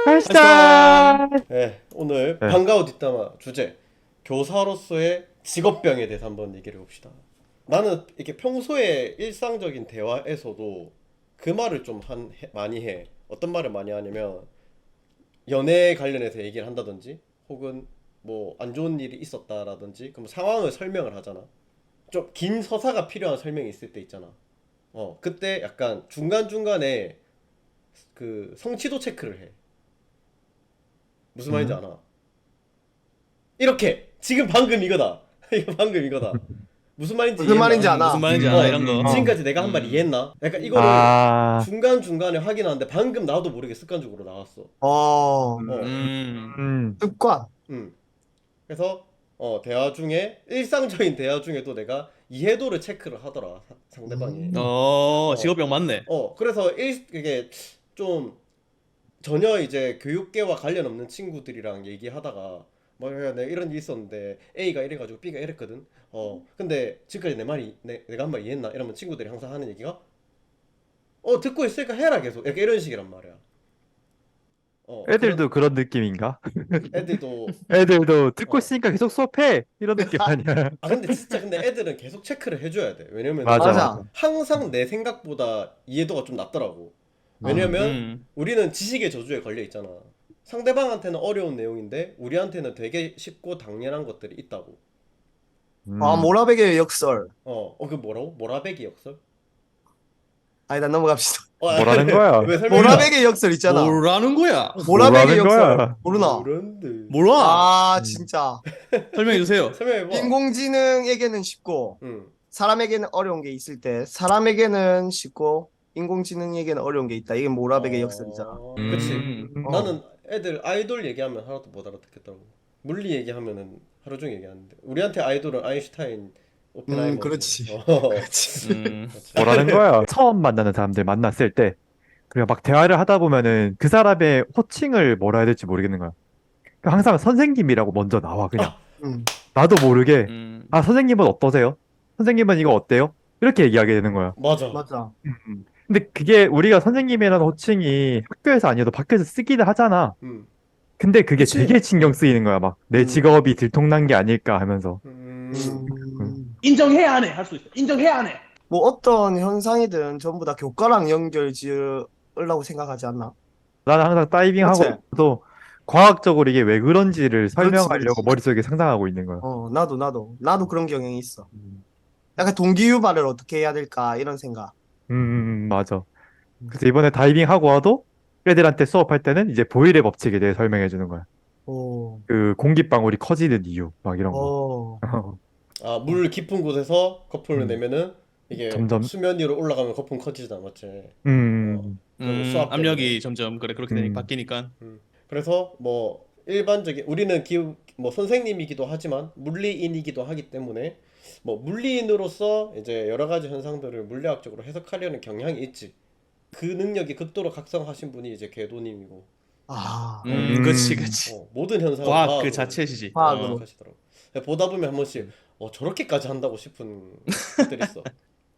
발산. 네, 오늘 네. 방과후 뒷담화 주제 교사로서의 직업병에 대해서 한번 얘기를 해봅시다. 나는 이렇게 평소에 일상적인 대화에서도 그 말을 좀 많이 해. 어떤 말을 많이 하냐면 연애 관련해서 얘기를 한다든지 혹은 뭐 안 좋은 일이 있었다라든지 그럼 상황을 설명을 하잖아. 좀 긴 서사가 필요한 설명이 있을 때 있잖아. 그때 약간 중간중간에 그 성취도 체크를 해. 무슨 말인지 음. 아나? 이렇게 지금 방금 이거다. 이거 방금 이거다. 무슨 말인지 무슨 이해했나? 말인지 무슨 아나? 말인지 알아 이런 거. 지금까지 내가 한 말 이해했나? 약간 이거를 아. 중간중간에 확인하는데 방금 나도 모르게 습관적으로 나왔어. 어, 습관. 음. 그래서 대화 중에 일상적인 대화 중에도 내가 이해도를 체크를 하더라. 상대방이. 직업병 맞네. 그래서 이게 좀 전혀 이제 교육계와 관련 없는 친구들이랑 얘기하다가 뭐 야, 내가 이런 일이 있었는데 A가 이래가지고 B가 이랬거든. 근데 지금까지 내 말이 내가 한 말 이해했나? 이러면 친구들이 항상 하는 얘기가 듣고 있으니까 해라 계속. 약간 이런 식이란 말이야. 애들도 그런 느낌인가? 애들도 애들도 듣고 어. 있으니까 계속 수업해 이런 느낌 아니야? 근데 진짜 근데 애들은 계속 체크를 해줘야 돼. 왜냐면은 맞아 맞아. 맞아. 항상 내 생각보다 이해도가 좀 낮더라고. 왜냐면 우리는 지식의 저주에 걸려 있잖아. 상대방한테는 어려운 내용인데 우리한테는 되게 쉽고 당연한 것들이 있다고. 아, 모라베개의 역설. 그 뭐라고? 모라베기 역설? 아니다, 넘어갑시다. 뭐라는 거야? 왜 설명해? 모라베개의 역설 있잖아. 뭐라는 거야? 모라베개의 뭐라는 역설. 거야? 모르나? 모른데. 몰라. 아, 진짜. 설명해 주세요. 설명해봐. 인공지능에게는 쉽고, 응. 사람에게는 어려운 게 있을 때, 사람에게는 쉽고, 인공지능에게는 어려운 게 있다. 이게 모라베개의 역설이잖아. 그치. 어. 나는 애들 아이돌 얘기하면 하나도 못 알아듣겠더라고. 물리 얘기하면은 하루 종일 얘기하는데 우리한테 아이돌은 아인슈타인, 오펜하이머. 그렇지. 그렇지. 뭐라는 거야? 처음 만나는 사람들 만났을 때 그리고 막 대화를 하다 보면은 그 사람의 호칭을 뭐라 해야 될지 모르겠는 거야. 그러니까 항상 선생님이라고 먼저 나와 그냥. 음. 나도 모르게 음. 아 선생님은 어떠세요? 선생님은 이거 어때요? 이렇게 얘기하게 되는 거야. 맞아. 맞아. 근데 그게 우리가 선생님이라는 호칭이 학교에서 아니어도 밖에서 쓰기는 하잖아. 음. 근데 그게 그치. 되게 신경 쓰이는 거야. 막 내 음. 직업이 들통난 게 아닐까 하면서. 인정해야 안 해. 할 수 있어. 인정해야 안 해. 뭐 어떤 현상이든 전부 다 교과랑 연결 지으려고 생각하지 않나? 나는 항상 다이빙 그치? 하고도 과학적으로 이게 왜 그런지를 설명하려고 그렇지. 머릿속에 상상하고 있는 거야. 나도 그런 경향이 있어. 약간 동기유발을 어떻게 해야 될까 이런 생각. 맞아. 그래서 이번에 다이빙 하고 와도 애들한테 수업할 때는 이제 보일의 법칙에 대해 설명해 주는 거야. 오, 그 공기방울이 커지는 이유, 막 이런 거. 어, 물 깊은 곳에서 거품을 내면은 이게 점점, 수면 위로 올라가면 거품 커지잖아, 맞지? 그리고 수압 압력이 때문에. 점점 그렇게 되니 음. 바뀌니까. 그래서 뭐 일반적인 우리는 뭐 선생님이기도 하지만 물리인이기도 하기 때문에 뭐 물리인으로서 이제 여러 가지 현상들을 물리학적으로 해석하려는 경향이 있지. 그 능력이 극도로 각성하신 분이 이제 궤도님이고 아, 그치 그치. 모든 현상을 과학 그 과학으로 자체시지. 과학으로. 하시더라고. 보다 보면 한 번씩 저렇게까지 한다고 싶은 것들이 있어.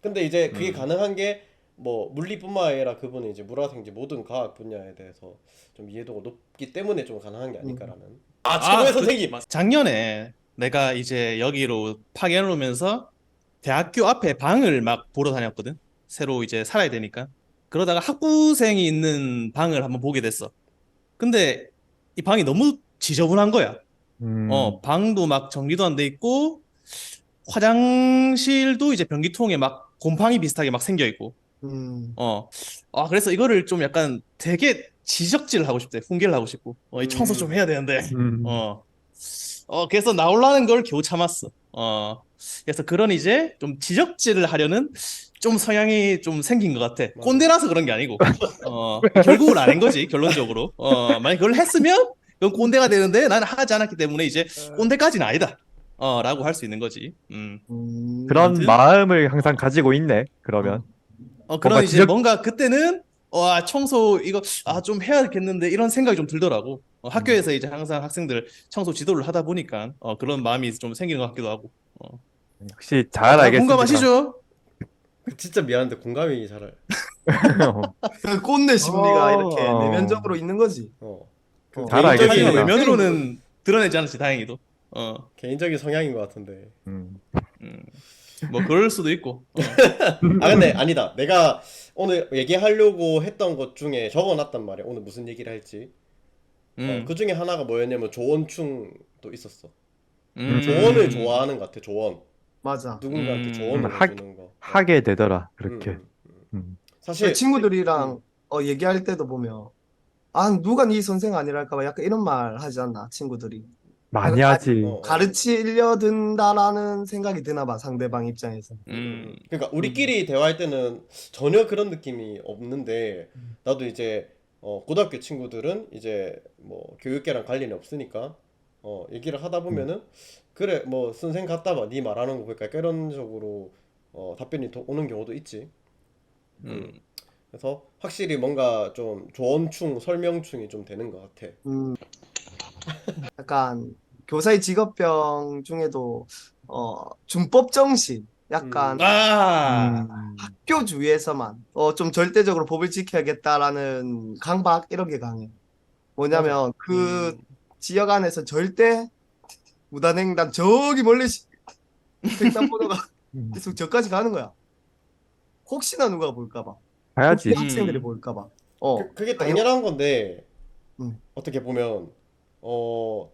근데 이제 그게 가능한 게 뭐 물리뿐만 아니라 그분은 이제 물화생지 모든 과학 분야에 대해서 좀 이해도가 높기 때문에 좀 가능한 게 아닐까라는. 최고의 선생님. 작년에 내가 이제 여기로 파견을 오면서 대학교 앞에 방을 막 보러 다녔거든. 새로 이제 살아야 되니까. 그러다가 학부생이 있는 방을 한번 보게 됐어. 근데 이 방이 너무 지저분한 거야. 방도 막 정리도 안 돼 있고 화장실도 이제 변기통에 막 곰팡이 비슷하게 막 생겨 있고. 음, 그래서 이거를 좀 약간 되게 지적질을 하고 싶대. 훈계를 하고 싶고. 이 청소 좀 해야 되는데. 그래서 나오려는 걸 겨우 참았어. 그래서 그런 이제 좀 지적질을 하려는 좀 성향이 좀 생긴 것 같아. 꼰대라서 그런 게 아니고. 결국은 안 한 거지, 결론적으로. 만약 그걸 했으면 그건 꼰대가 되는데 나는 하지 않았기 때문에 이제 꼰대까지는 아니다. 라고 할 수 있는 거지. 그런 아무튼. 마음을 항상 가지고 있네, 그러면. 그런 뭔가 이제 뭔가 그때는 청소 이거 좀 해야겠는데 이런 생각이 좀 들더라고. 학교에서 이제 항상 학생들 청소 지도를 하다 보니까 그런 마음이 좀 생기는 것 같기도 하고. 역시 잘 다 알겠습니다. 공감하시죠? 진짜 미안한데 공감이 잘. 그 꼰대 심리가 이렇게 어. 내면적으로 있는 거지. 그 잘 개인적인 알겠습니다. 하지만 외면으로는 드러내지 않았지, 다행히도. 개인적인 성향인 것 같은데. 음. 뭐 그럴 수도 있고. 아 근데 아니다. 내가 오늘 얘기하려고 했던 것 중에 적어놨단 말이야. 오늘 무슨 얘기를 할지. 그 중에 하나가 뭐였냐면 조언충도 있었어. 조언을 좋아하는 것 같아. 조언. 맞아. 누군가한테 조언을 하- 해주는 거. 하게 되더라, 음, 그렇게. 음. 음. 사실 친구들이랑 얘기할 때도 보면 누가 네 선생 아니랄까 봐 약간 이런 말 하지 않나 친구들이. 많이 아, 하지. 가르치려 든다라는 생각이 드나 봐 상대방 입장에서. 그러니까 우리끼리 대화할 때는 전혀 그런 느낌이 없는데 나도 이제 고등학교 친구들은 이제 뭐 교육계랑 관련이 없으니까 얘기를 하다 보면은 그래 뭐 선생 갔다 봐 네 말하는 거 보니까 이런 식으로 답변이 오는 경우도 있지. 그래서 확실히 뭔가 좀 조언충 설명충이 좀 되는 것 같아. 음, 약간 교사의 직업병 중에도 준법 정신, 약간 아, 학교 주위에서만 좀 절대적으로 법을 지켜야겠다라는 강박 이런 게 강해. 맞아. 뭐냐면 그 지역 안에서 절대 무단횡단 저기 멀리 횡단보도가 음. 계속 저까지 가는 거야. 혹시나 누가 볼까 봐. 혹시 봐야지. 학생들이 볼까 봐. 그게 아, 이런- 당연한 건데 음, 어떻게 보면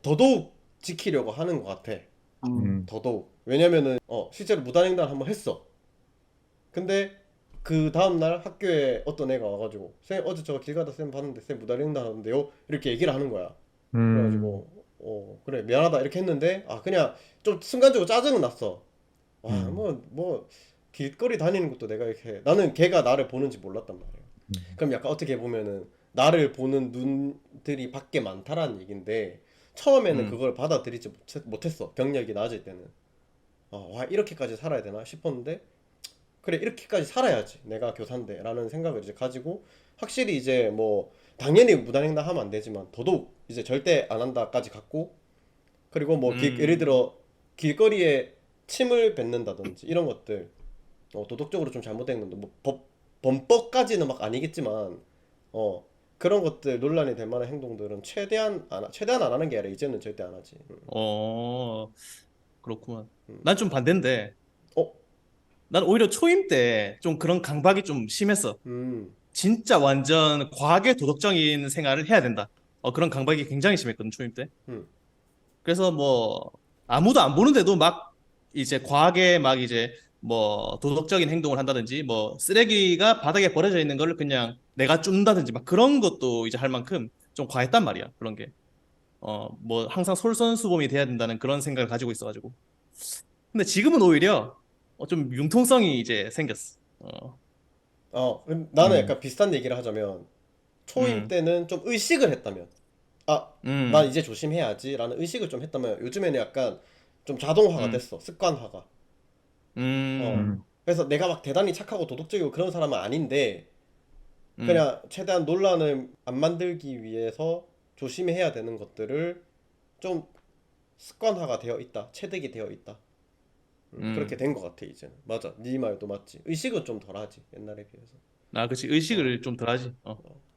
더더욱 지키려고 하는 것 같아. 음, 더더욱. 왜냐면은 실제로 무단횡단 한번 했어. 근데 그 다음날 학교에 어떤 애가 와가지고 쌤 어제 저 길 가다 쌤 봤는데 쌤 무단횡단 하는데요? 이렇게 얘기를 하는 거야. 음. 그래가지고 그래 미안하다 이렇게 했는데 그냥 좀 순간적으로 짜증은 났어. 와 음. 뭐 길거리 다니는 것도 내가 이렇게 나는 걔가 나를 보는지 몰랐단 말이야. 그럼 약간 어떻게 보면은 나를 보는 눈들이 밖에 많다라는 얘긴데 처음에는 그걸 받아들이지 못했어. 경력이 낮을 때는. 와 이렇게까지 살아야 되나 싶었는데 그래 이렇게까지 살아야지 내가 교사인데 라는 생각을 이제 가지고 확실히 이제 뭐 당연히 무단횡단 하면 안 되지만 더더욱 이제 절대 안 한다까지 갔고 그리고 뭐 예를 들어 길거리에 침을 뱉는다든지 이런 것들 도덕적으로 좀 잘못된 건데 뭐 범법까지는 막 아니겠지만 그런 것들 논란이 될 만한 행동들은 최대한 안 하는 게 아니라 이제는 절대 안 하지. 그렇구만. 난 좀 반대인데, 어? 난 오히려 초임 때 좀 그런 강박이 좀 심했어. 진짜 완전 과하게 도덕적인 생활을 해야 된다. 그런 강박이 굉장히 심했거든, 초임 때. 음. 그래서 뭐, 아무도 안 보는데도 막, 이제 과하게 막 이제 뭐, 도덕적인 행동을 한다든지, 뭐, 쓰레기가 바닥에 버려져 있는 걸 그냥 내가 줍는다든지, 막 그런 것도 이제 할 만큼 좀 과했단 말이야, 그런 게. 뭐, 항상 솔선수범이 돼야 된다는 그런 생각을 가지고 있어가지고. 근데 지금은 오히려 좀 융통성이 이제 생겼어. 나는 음. 약간 비슷한 얘기를 하자면 초임 음, 때는 좀 의식을 했다면 난 음, 이제 조심해야지 라는 의식을 좀 했다면 요즘에는 약간 좀 자동화가 음, 됐어. 습관화가. 어. 음, 음. 그래서 내가 막 대단히 착하고 도덕적이고 그런 사람은 아닌데 음, 그냥 최대한 논란을 안 만들기 위해서 조심해야 되는 것들을 좀 습관화가 되어 있다. 체득이 되어 있다. 그렇게 음. 된 것 같아 이제는. 맞아. 네 말도 맞지. 의식은 좀 덜하지 옛날에 비해서. 그치. 어. 의식을 좀 덜하지.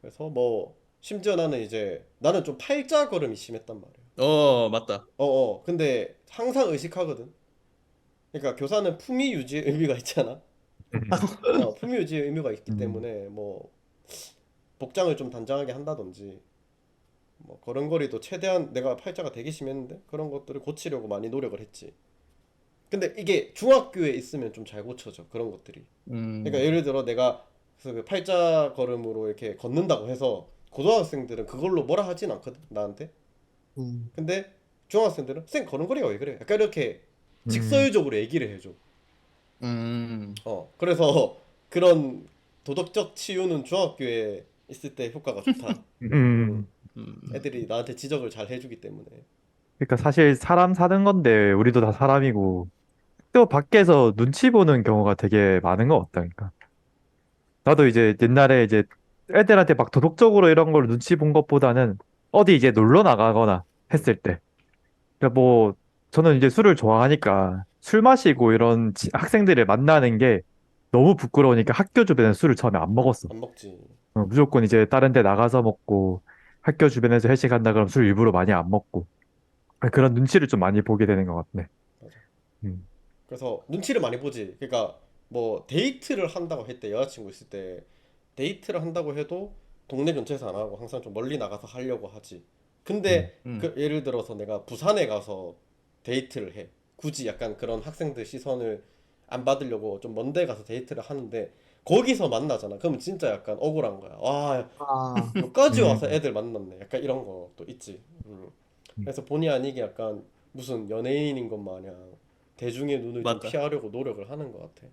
그래서 뭐 심지어 나는 좀 팔자 걸음이 심했단 말이야. 맞다. 근데 항상 의식하거든. 그러니까 교사는 품위 유지의 의미가 있잖아. 품위 유지의 의미가 있기 음. 때문에 뭐 복장을 좀 단정하게 한다든지 뭐 걸음걸이도 최대한 내가 팔자가 되게 심했는데 그런 것들을 고치려고 많이 노력을 했지. 근데 이게 중학교에 있으면 좀 잘 고쳐져 그런 것들이. 그러니까 음, 예를 들어 내가 그래서 그 팔자 걸음으로 이렇게 걷는다고 해서 고등학생들은 그걸로 뭐라 하진 않거든 나한테. 음, 근데 중학생들은 쌤 걸음걸이가 왜 그래? 약간 이렇게 음. 직설적으로 얘기를 해줘. 음, 그래서 그런 도덕적 치유는 중학교에 있을 때 효과가 좋다. 음, 음. 음, 애들이 나한테 지적을 잘 해주기 때문에. 그러니까 사실 사람 사는 건데 우리도 다 사람이고 또 밖에서 눈치 보는 경우가 되게 많은 것 같다. 그러니까 나도 이제 옛날에 이제 애들한테 막 도덕적으로 이런 걸 눈치 본 것보다는 어디 이제 놀러 나가거나 했을 때 그러니까 뭐 저는 이제 술을 좋아하니까 술 마시고 이런 학생들을 만나는 게 너무 부끄러우니까 학교 주변에 술을 처음에 안 먹었어. 안 먹지. 무조건 이제 다른 데 나가서 먹고 학교 주변에서 회식한다 그러면 술 일부러 많이 안 먹고 그런 눈치를 좀 많이 보게 되는 것 같네. 맞아. 음. 그래서 눈치를 많이 보지. 그러니까 뭐 데이트를 한다고 했대. 여자친구 있을 때 데이트를 한다고 해도 동네 근처에서 안 하고 항상 좀 멀리 나가서 하려고 하지. 근데 그 예를 들어서 내가 부산에 가서 데이트를 해. 굳이 약간 그런 학생들 시선을 안 받으려고 좀 먼데 가서 데이트를 하는데 거기서 만나잖아. 그러면 진짜 약간 억울한 거야. 와, 아, 여기까지 와서 음. 애들 만났네. 약간 이런 것도 있지. 음. 그래서 본의 아니게 약간 무슨 연예인인 것 마냥 대중의 눈을 좀 맞다. 피하려고 노력을 하는 것 같아.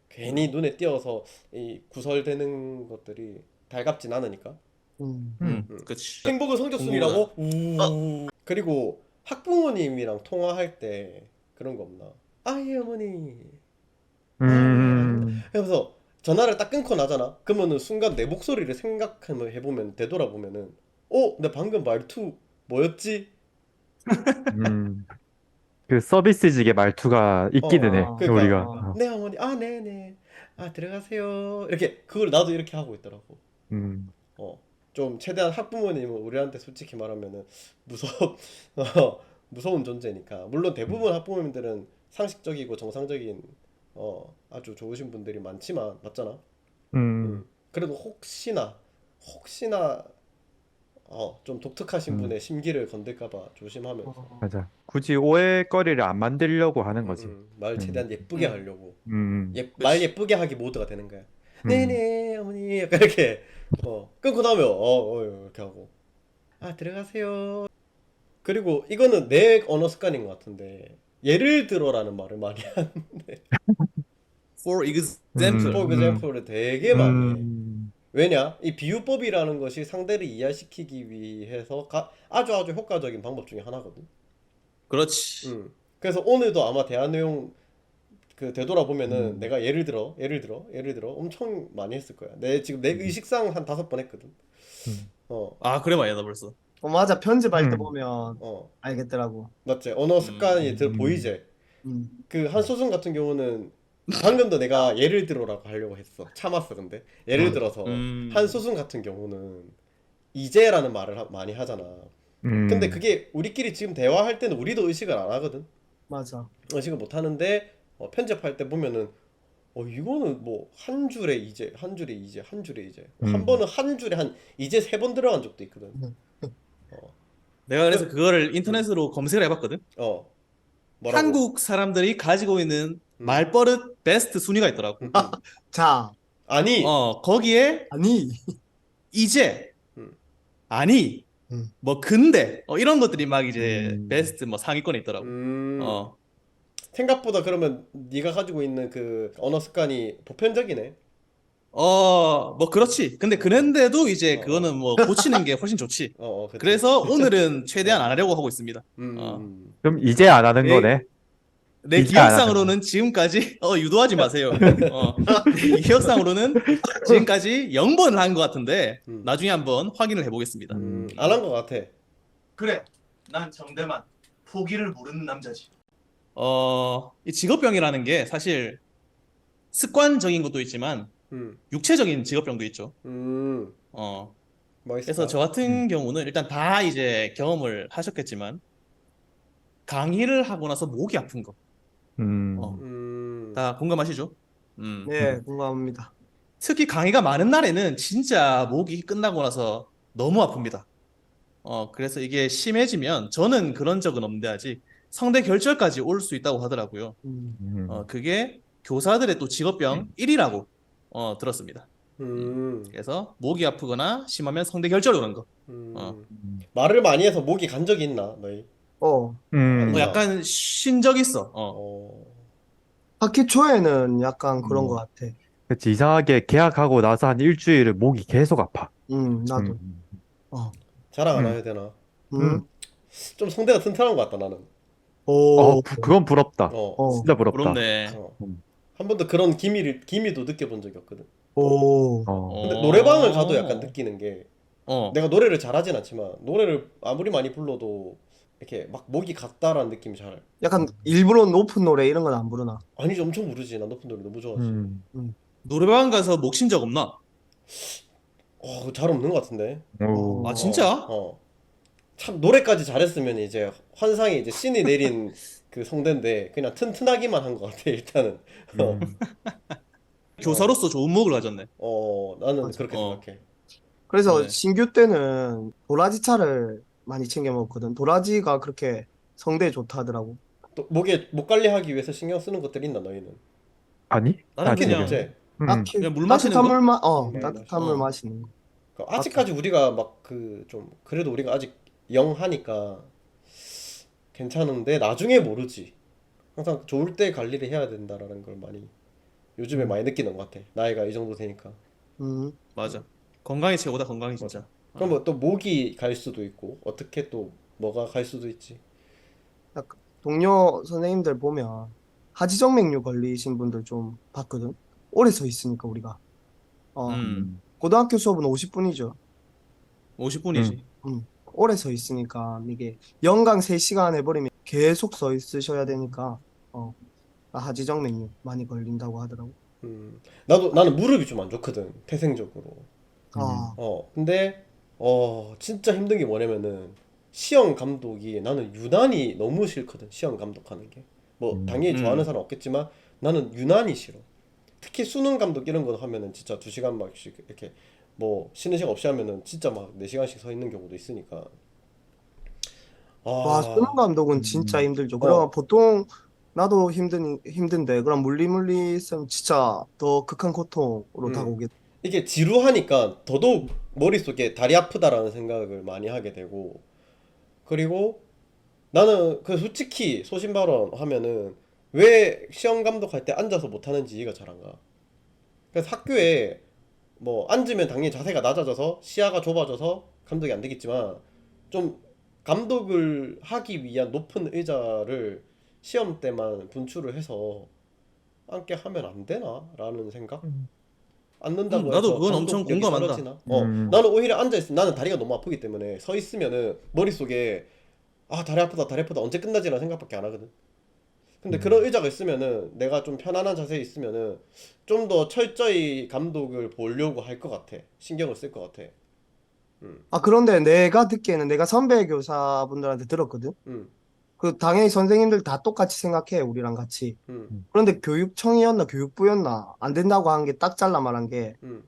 괜히 눈에 띄어서 이 구설되는 것들이 달갑진 않으니까. 음. 그치. 행복은 성적순이라고? 공부보다. 그리고 학부모님이랑 통화할 때 그런 거 없나? 아예 어머니. 아, 예, 아닙니다. 음. 하면서 전화를 딱 끊고 나잖아. 그러면은 순간 내 목소리를 생각하면 해보면 되돌아보면은 내 방금 말투 뭐였지? 음. 그 서비스직의 말투가 있기는 해. 아, 그러니까 우리가. 아, 네 어머니 네네 들어가세요 이렇게 그걸 나도 이렇게 하고 있더라고. 음. 어, 좀 최대한 학부모님은 우리한테 솔직히 말하면은 무서 무서운 존재니까. 물론 대부분 학부모님들은 상식적이고 정상적인 아주 좋으신 분들이 많지만 맞잖아. 음. 그래도 혹시나 좀 독특하신 음. 분의 심기를 건들까봐 조심하면서 어, 맞아. 굳이 오해거리를 안 만들려고 하는 거지. 말 음. 최대한 예쁘게 음, 하려고. 음. 말 그치. 예쁘게 하기 모드가 되는 거야. 음. 네네 어머니 약간 이렇게 끊고 나면 이렇게 하고 들어가세요. 그리고 이거는 내 언어 습관인 것 같은데 예를 들어라는 말을 많이 하는데 For 음. example. for 음. example을 되게 많이 해. 음. 왜냐? 이 비유법이라는 것이 상대를 이해시키기 위해서 아주 효과적인 방법 중에 하나거든. 그렇지. 그래서 오늘도 아마 대화 내용 그 되돌아보면은 음. 내가 예를 들어 엄청 많이 했을 거야. 지금 내 음. 의식상 한 5번 했거든. 음. 어, 아, 그래 말이야, 나 벌써. 맞아. 편집할 때 음. 보면 어, 알겠더라고. 맞지? 언어 습관이 음. 보이지? 음, 그 한소순 같은 경우는 방금도 내가 예를 들어라고 하려고 했어. 참았어, 근데. 예를 어, 들어서 음, 한소순 같은 경우는 이제라는 말을 많이 하잖아. 근데 음. 그게 우리끼리 지금 대화할 때는 우리도 의식을 안 하거든. 맞아. 의식을 못 하는데 편집할 때 보면은 이거는 뭐 한 줄에 이제 한 줄에 이제 한 줄에 이제 한 음. 번은 한 줄에 한 이제 3번 들어간 적도 있거든. 음. 어, 내가 그래서 그, 그거를 음, 인터넷으로 검색을 해봤거든. 뭐라고? 한국 사람들이 가지고 있는 음, 말버릇 베스트 순위가 있더라고. 음. 자, 아니, 거기에 아니. 이제, 음, 아니, 음, 뭐 근데, 이런 것들이 막 이제 음. 베스트 뭐 상위권에 있더라고. 음. 어, 생각보다 그러면 네가 가지고 있는 그 언어 습관이 보편적이네. 뭐 그렇지. 근데 그런데도 이제 어, 어, 그거는 뭐 고치는 게 훨씬 좋지. 그치. 그래서 오늘은 최대한 어, 안 하려고 하고 있습니다. 음, 어, 음, 그럼 이제 안 하는 내, 거네. 내 이제 안 하는 거. 기억상으로는 지금까지, 유도하지 마세요. 내 기억상으로는 지금까지 0번을 한 것 같은데, 음, 나중에 한번 확인을 해보겠습니다. 음. 안 한 것 같아. 그래, 난 정대만 포기를 모르는 남자지. 이 직업병이라는 게 사실 습관적인 것도 있지만 음, 육체적인 직업병도 있죠. 음, 어, 뭐 그래서 있을까? 저 음. 같은 경우는 일단 다 이제 경험을 하셨겠지만 강의를 하고 나서 목이 아픈 거, 어, 음. 음, 다 공감하시죠? 네, 음. 공감합니다. 특히 강의가 많은 날에는 진짜 목이 끝나고 나서 너무 아픕니다. 그래서 이게 심해지면 저는 그런 적은 없는데 아직 성대 결절까지 올 수 있다고 하더라고요. 음, 음. 그게 교사들의 또 직업병 1위라고 들었습니다. 음, 음, 그래서 목이 아프거나 심하면 성대 결절 오는 거. 어, 음. 음. 말을 많이 해서 목이 간 적이 있나, 너희? 어, 음. 있나? 약간 쉰 적 있어. 어, 학기 초에는 약간 그런 것 음. 같아. 그치, 이상하게 계약하고 나서 한 일주일을 목이 계속 아파. 나도. 음. 어, 자랑 안 음. 해야 되나? 음. 음, 좀 성대가 튼튼한 것 같다, 나는. 오, 그건 부럽다. 어, 어, 진짜 부럽다. 부럽네. 어. 음. 한 번도 그런 기미도 느껴본 적이 없거든. 오, 어. 근데 노래방을 가도 약간 어, 느끼는 게 어. 내가 노래를 잘하진 않지만 노래를 아무리 많이 불러도 이렇게 막 목이 갔다라는 느낌이 잘 약간 일부러 높은 노래 이런 건 안 부르나? 아니지. 엄청 부르지. 난 높은 노래 너무 좋아하지. 음. 음, 노래방 가서 목 쉰 적 없나? 잘 없는 것 같은데. 오. 아 진짜? 참 노래까지 잘했으면 이제 환상이 이제 신이 내린 그 성대인데 그냥 튼튼하기만 한 것 같아 일단은. 어, 음. 교사로서 좋은 목을 가졌네. 나는 맞아. 그렇게 어. 생각해. 그래서 그러네. 신규 때는 도라지 차를 많이 챙겨 먹었거든. 도라지가 그렇게 성대에 좋다 하더라고. 또 목 관리하기 위해서 신경 쓰는 것들 있나 너희는? 아니? 나는 딱히 딱히 그냥 그냥. 없지. 딱히 그냥 물 마시는 따뜻한 거? 물만 물만 따뜻한 물 어. 마시는 거. 아직까지 우리가 막 그 좀 그래도 우리가 아직 영하니까 괜찮은데 나중에 모르지. 항상 좋을 때 관리를 해야 된다라는 걸 많이 요즘에 음. 많이 느끼는 것 같아. 나이가 이 정도 되니까. 음. 맞아. 건강이 최고다, 건강이 맞아. 진짜. 그럼 뭐 또 목이 갈 수도 있고 어떻게 또 뭐가 갈 수도 있지. 딱 동료 선생님들 보면 하지정맥류 걸리신 분들 좀 봤거든. 오래 서 있으니까 우리가. 어, 음, 음. 고등학교 수업은 50분이죠. 50분이지. 음. 오래 서 있으니까 이게 연강 3시간 해버리면 계속 서 있으셔야 되니까 하지정맥류 많이 걸린다고 하더라고. 나는 무릎이 좀 안 좋거든. 태생적으로. 아, 음. 근데 진짜 힘든 게 뭐냐면은 시험 감독이 나는 유난히 너무 싫거든. 시험 감독하는 게. 뭐 음. 당연히 좋아하는 음, 사람 없겠지만 나는 유난히 싫어. 특히 수능 감독 이런 거 하면은 진짜 2시간 막씩 이렇게 뭐 쉬는 시간 없이 하면은 진짜 막 4시간씩 서 있는 경우도 있으니까. 와, 수능 아, 감독은 진짜 음. 힘들죠. 그럼 어. 보통 나도 힘든데 그럼 물리물리 쌤 진짜 더 극한 고통으로 음. 다가오게. 이게 지루하니까 더더욱 머릿속에 다리 아프다라는 생각을 많이 하게 되고 그리고 나는 그 솔직히 소신 발언하면은 왜 시험 감독할 때 앉아서 못 하는지 이해가 잘 안 가. 그래서 학교에 뭐 앉으면 당연히 자세가 낮아져서 시야가 좁아져서 감독이 안 되겠지만 좀 감독을 하기 위한 높은 의자를 시험 때만 분출을 해서 앉게 하면 안 되나? 라는 생각? 앉는다고 나도 해서 그건 엄청 감독력이 공감한다. 떨어지나? 음. 나는 오히려 앉아 있으면 나는 다리가 너무 아프기 때문에 서 있으면은 머릿속에 다리 아프다 다리 아프다 언제 끝나지라는 생각밖에 안 하거든. 근데 그런 음. 의자가 있으면은 내가 좀 편안한 자세에 있으면은 좀 더 철저히 감독을 보려고 할 것 같아. 신경을 쓸 것 같아. 음, 그런데 내가 듣기에는 내가 선배 교사분들한테 들었거든. 음, 그 당연히 선생님들 다 똑같이 생각해 우리랑 같이. 음, 음. 그런데 교육청이었나 교육부였나 안 된다고 한 게 딱 잘라 말한 게 음,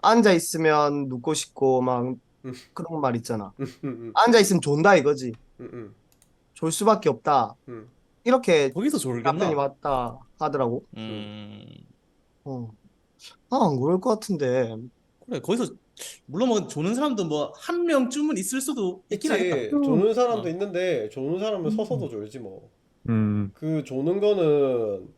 앉아 있으면 눕고 싶고 막 음, 그런 말 있잖아. 음, 음, 앉아 있으면 존다 이거지. 음, 졸 수밖에 없다. 음, 이렇게 거기서 답변이 졸겠나? 왔다 하더라고. 음. 음, 어. 안 그럴 것 같은데. 그래, 거기서, 물론 뭐, 조는 사람도 뭐, 한 명쯤은 있을 수도 있긴 하겠다. 있지. 음, 조는 사람도 어, 있는데 조는 사람은 서서도 음, 졸지 뭐. 음. 그 조는 거는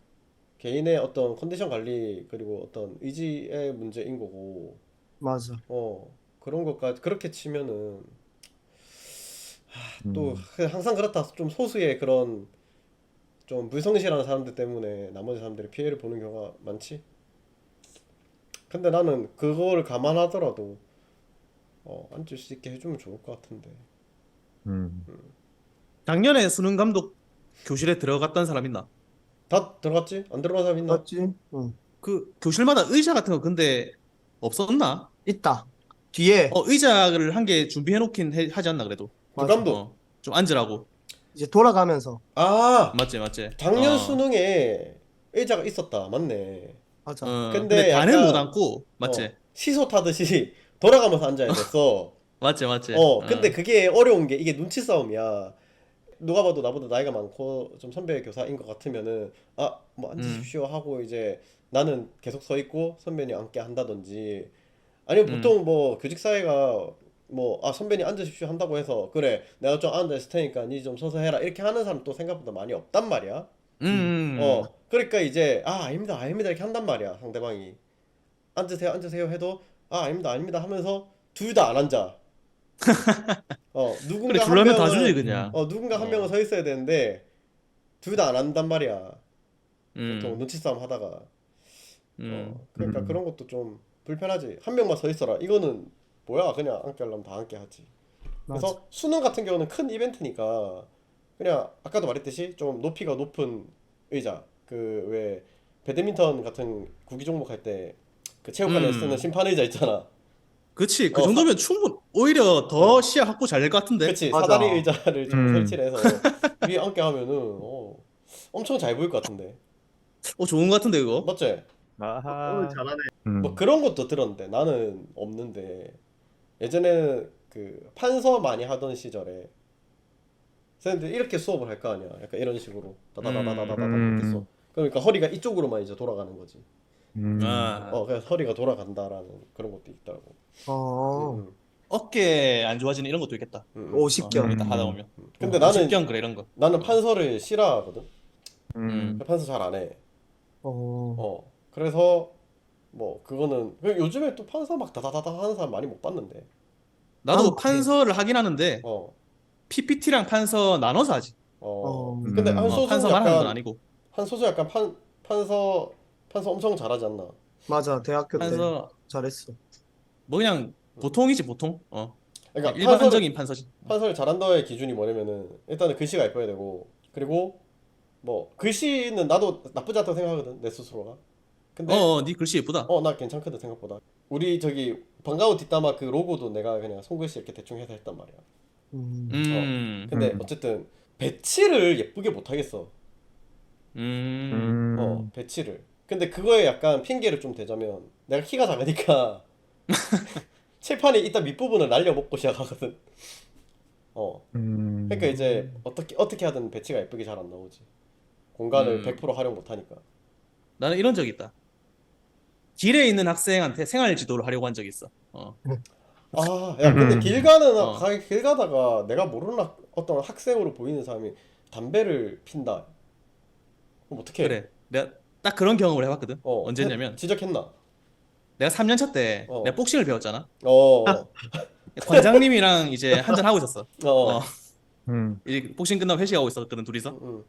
개인의 어떤 컨디션 관리 그리고 어떤 의지의 문제인 거고. 맞아. 그런 것까지 그렇게 치면은 또 음. 항상 그렇다. 좀 소수의 그런 좀 불성실한 사람들 때문에 나머지 사람들이 피해를 보는 경우가 많지. 근데 나는 그걸 감안하더라도 앉을 수 있게 해주면 좋을 것 같은데. 음. 작년에 수능 감독 교실에 들어갔던 사람 있나? 다 들어갔지? 안 들어간 사람 있나? 맞지? 응. 그 교실마다 의자 같은 거 근데 없었나? 있다. 뒤에, 의자를 한 개 준비해 놓긴 하지 않나 그래도. 맞아. 부감독. 좀 앉으라고. 이제 돌아가면서, 아, 맞지, 맞지. 작년 수능에 의자가 있었다. 맞네. 맞아. 근데 근데 다는 못 약간 앉고, 맞지? 시소 타듯이 돌아가면서 앉아야 됐어. 맞지, 맞지. 근데 그게 어려운 게 이게 눈치 싸움이야. 누가 봐도 나보다 나이가 많고 좀 선배 교사인 것 같으면은 뭐 음, 앉으십시오 하고 이제 나는 계속 서 있고 선배님 앉게 한다든지 아니면 음, 보통 뭐 교직 사회가 뭐 선배님 앉으십시오 한다고 해서 그래 내가 좀 앉아 있을 테니까 니 좀 서서 해라 이렇게 하는 사람 또 생각보다 많이 없단 말이야. 음. 그러니까 이제 아닙니다 아닙니다 이렇게 한단 말이야 상대방이. 앉으세요 앉으세요 해도 아닙니다 아닙니다 하면서 둘 다 안 앉아. 그래, 누군가 한 줄라면 다 주지, 명은 음. 그냥. 누군가 한 명은 어, 서 있어야 되는데 둘 다 안 한단 말이야. 보통 음, 눈치 싸움 하다가. 그러니까 음. 그런 것도 좀 불편하지. 한 명만 서 있어라. 이거는 뭐야? 그냥 앉게 하려면 다 앉게 하지. 맞아. 그래서 수능 같은 경우는 큰 이벤트니까 그냥 아까도 말했듯이 좀 높이가 높은 의자. 그 왜 배드민턴 같은 구기 종목 할 때 그 체육관에 쓰는 음, 심판 의자 있잖아. 그치. 그 어, 정도면 오히려 더 어. 시야 확보 잘 될 것 같은데. 그치, 맞아. 사다리 의자를 좀 음. 설치를 해서 위에 앉게 하면은 엄청 잘 보일 것 같은데. 좋은 것 같은데 그거. 맞지? 아하. 잘하네. 뭐 그런 것도 들었는데 나는 없는데 예전에는 그 판서 많이 하던 시절에 선생님들 이렇게 수업을 할 거 아니야. 약간 이런 식으로 다다다다다다다 이렇게 수업. 그러니까 허리가 이쪽으로만 이제 돌아가는 거지. 아, 그래서 허리가 돌아간다라는 그런 것도 있더라고. 어, 음, 어깨 안 좋아지는 이런 것도 있겠다. 음. 오십견. 일단 하다 보면. 근데 나는 오십견 그래 이런 거. 나는 판서를 싫어하거든. 음. 판서 잘 안 해. 어, 그래서 뭐 그거는 요즘에 또 판서 막 다다다다 하는 사람 많이 못 봤는데. 나도 나는 판서를 하긴 하는데 어, PPT랑 판서 나눠서 하지. 근데 판서 말하는 건 아니고. 한소수 약간 판서 엄청 잘하지 않나? 맞아. 대학교 때 판서 잘했어. 뭐 그냥 보통이지 보통. 그냥 그러니까 일반적인 판서지. 판서를 잘한다의 기준이 뭐냐면은 일단은 글씨가 예뻐야 되고 그리고 뭐 글씨는 나도 나쁘지 않다고 생각하거든 내 스스로가. 근데 네 글씨 예쁘다. 나 괜찮거든 생각보다. 우리 저기 반가운 뒷담화 그 로고도 내가 그냥 손글씨 이렇게 대충 해서 했단 말이야. 음, 근데 음. 어쨌든 배치를 예쁘게 못 하겠어. 음. 배치를. 근데 그거에 약간 핑계를 좀 대자면 내가 키가 작으니까 칠판이 이따 밑부분을 날려먹고 시작하거든. 그러니까 이제 어떻게 하든 배치가 예쁘게 잘 안 나오지. 공간을 음. 100% 활용 못 하니까. 나는 이런 적 있다. 길에 있는 학생한테 생활 지도를 하려고 한 적이 있어. 야, 근데 어. 길 가다가 내가 모르는 어떤 학생으로 보이는 사람이 담배를 핀다. 그럼 어떡해? 그래. 내가 딱 그런 경험을 해봤거든. 언제냐면 지적했나? 내가 3년 차 때 내가 어, 복싱을 배웠잖아. 어, 어, 관장님이랑 이제 한잔 하고 있었어. 어, 어, 음. 이제 복싱 끝나고 회식하고 있었거든 응, 둘이서. 응,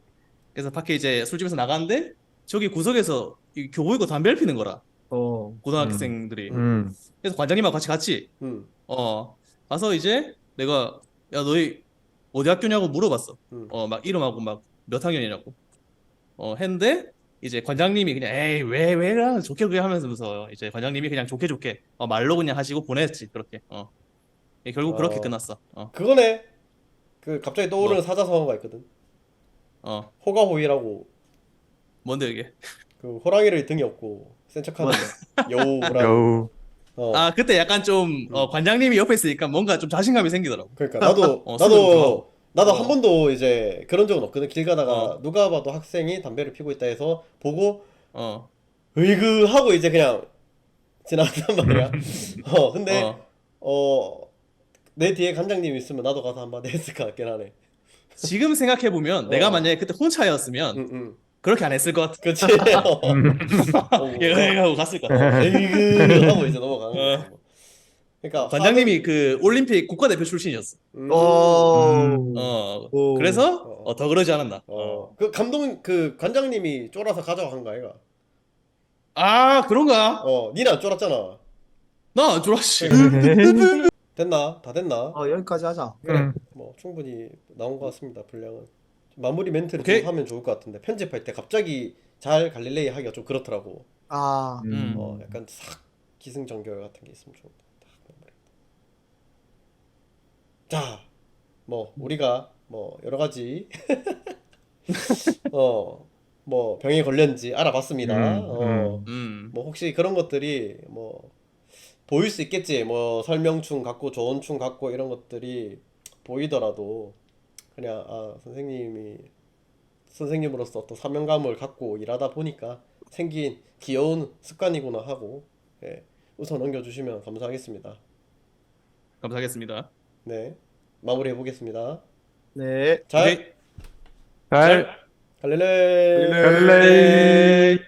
그래서 밖에 이제 술집에서 나가는데 저기 구석에서 이 교복 입고 담배를 피는 거라. 어, 음. 고등학생들이. 응, 음. 그래서 관장님하고 같이 갔지. 응, 가서 이제 내가 야 너희 어디 학교냐고 물어봤어. 응. 막 이름하고 막 몇 학년이냐고. 했는데 이제 관장님이 그냥 에이 왜 그래 좋게 그게 하면서 이제 관장님이 그냥 좋게 좋게 말로 그냥 하시고 보냈지 그렇게. 결국 그렇게 어, 끝났어. 그거네. 그 갑자기 떠오르는 뭐 사자성어가 있거든. 어 호가호위라고. 뭔데 이게? 그 호랑이를 등에 업고 센 척하는 여우라는. 여우. 어, 그때 약간 좀 음. 관장님이 옆에 있으니까 뭔가 좀 자신감이 생기더라고. 그러니까 나도 수습도 좀 하고. 나도 한 번도 이제 그런 적은 없거든. 길 가다가 어, 누가 봐도 학생이 담배를 피고 있다 해서 보고 어, 으이그 하고 이제 그냥 지나갔단 말이야. 근데 어. 어, 내 뒤에 관장님 있으면 나도 가서 한마디 했을 것 같긴 하네. 지금 생각해 보면 내가 어, 만약에 그때 혼자였으면 응, 응. 그렇게 안 했을 것 같아. 그치. 예, 하고 갔을 것 같아. 에이그 하고 이제 넘어가는 거지 어, 뭐. 그러니까 관장님이 그 올림픽 국가대표 출신이었어. 어, 오, 그래서 더 그러지 않았나. 그 관장님이 쫄아서 가져간 거 아이가? 그런가? 니는 안 쫄았잖아. 나 안 좋았지. 됐나? 다 됐나? 여기까지 하자. 그래. 뭐 충분히 나온 것 같습니다. 분량은. 마무리 멘트를 좀 오케이. 하면 좋을 것 같은데 편집할 때 갑자기 잘 갈릴레이 하기가 좀 그렇더라고. 아, 약간 싹 기승전결 같은 게 있으면 좋은데. 딱 마무리. 자, 뭐 우리가 뭐 여러 가지 뭐 병에 걸렸는지 알아봤습니다. 음. 뭐 혹시 그런 것들이 뭐 보일 수 있겠지. 뭐 설명충 같고 조언충 같고 이런 것들이 보이더라도 그냥 선생님이 선생님으로서 어떤 사명감을 갖고 일하다 보니까 생긴 귀여운 습관이구나 하고 예, 웃어 넘겨주시면 감사하겠습니다. 감사하겠습니다. 네, 마무리해 보겠습니다. 네. 잘 오케이. 잘 갈래래. 갈래.